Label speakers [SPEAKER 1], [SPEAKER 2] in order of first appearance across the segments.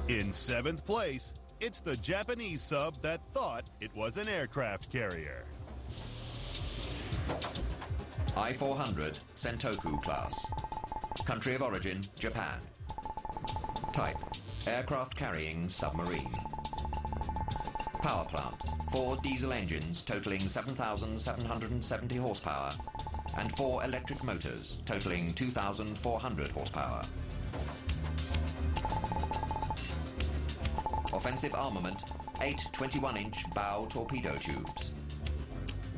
[SPEAKER 1] In 7th place, it's the Japanese sub that thought it was an aircraft carrier.
[SPEAKER 2] I-400 Sentoku class. Country of origin, Japan. Type, aircraft carrying submarine. Power plant, 4 diesel engines totaling 7,770 horsepower and 4 electric motors totaling 2,400 horsepower. Offensive armament, 8 21-inch bow torpedo tubes.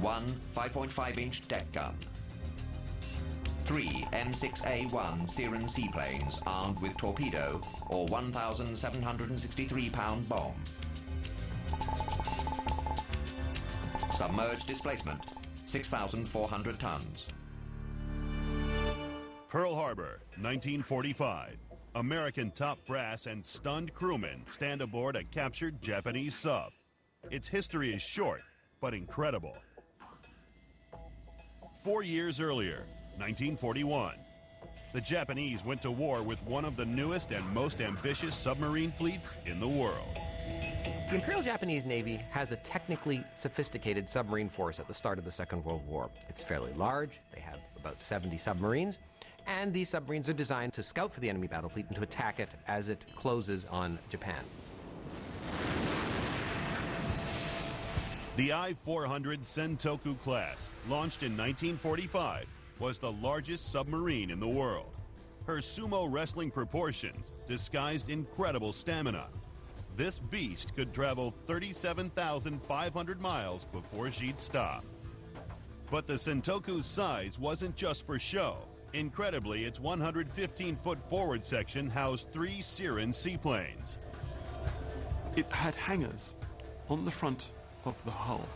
[SPEAKER 2] 1 5.5-inch deck gun. 3 M6A1 Siren seaplanes armed with torpedo or 1,763-pound bomb. Submerged displacement, 6,400 tons.
[SPEAKER 1] Pearl Harbor, 1945. American top brass and stunned crewmen stand aboard a captured Japanese sub. Its history is short, but incredible. 4 years earlier, 1941, the Japanese went to war with one of the newest and most ambitious submarine fleets in the world.
[SPEAKER 3] The Imperial Japanese Navy has a technically sophisticated submarine force at the start of the Second World War. It's fairly large. They have about 70 submarines. And these submarines are designed to scout for the enemy battle fleet and to attack it as it closes on Japan.
[SPEAKER 1] The I-400 Sentoku class, launched in 1945, was the largest submarine in the world. Her sumo wrestling proportions disguised incredible stamina. This beast could travel 37,500 miles before she'd stop. But the Sentoku's size wasn't just for show. Incredibly, its 115-foot forward section housed 3 Siren seaplanes.
[SPEAKER 4] It had hangars on the front of the hull.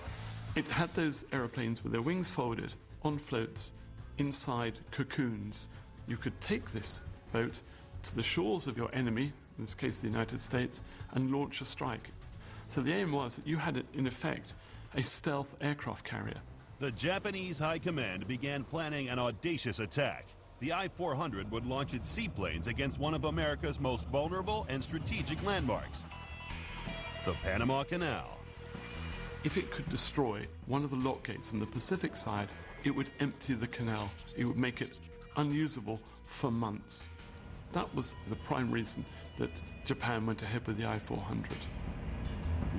[SPEAKER 4] It had those aeroplanes with their wings folded, on floats, inside cocoons. You could take this boat to the shores of your enemy, in this case the United States, and launch a strike. So the aim was that you had, in effect, a stealth aircraft carrier.
[SPEAKER 1] The Japanese High Command began planning an audacious attack. The I-400 would launch its seaplanes against one of America's most vulnerable and strategic landmarks, the Panama Canal.
[SPEAKER 4] If it could destroy one of the lock gates on the Pacific side, it would empty the canal. It would make it unusable for months. That was the prime reason that Japan went ahead with the I-400.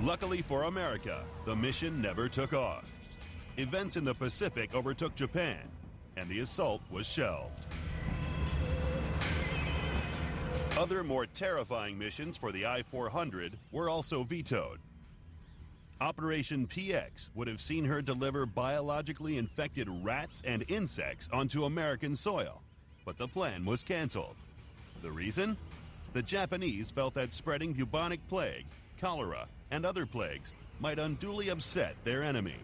[SPEAKER 1] Luckily for America, the mission never took off. Events in the Pacific overtook Japan, and the assault was shelved. Other more terrifying missions for the I-400 were also vetoed. Operation PX would have seen her deliver biologically infected rats and insects onto American soil, but the plan was canceled. The reason? The Japanese felt that spreading bubonic plague, cholera, and other plagues might unduly upset their enemy.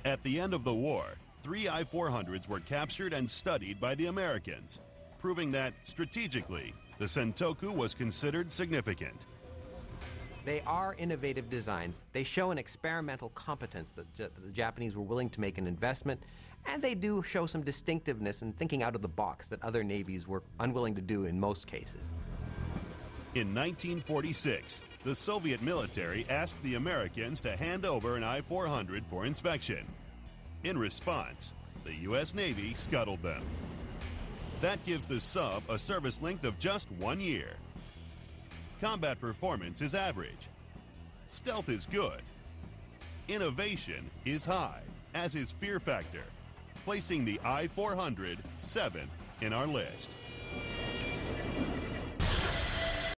[SPEAKER 1] At the end of the war, 3 I-400s were captured and studied by the Americans, proving that, strategically, the Sentoku was considered significant.
[SPEAKER 3] They are innovative designs. They show an experimental competence that the Japanese were willing to make an investment, and they do show some distinctiveness in thinking out of the box that other navies were unwilling to do in most cases.
[SPEAKER 1] In 1946, the Soviet military asked the Americans to hand over an I-400 for inspection. In response, the U.S. Navy scuttled them. That gives the sub a service length of just 1 year. Combat performance is average. Stealth is good. Innovation is high, as is fear factor, placing the I-400 7th in our list.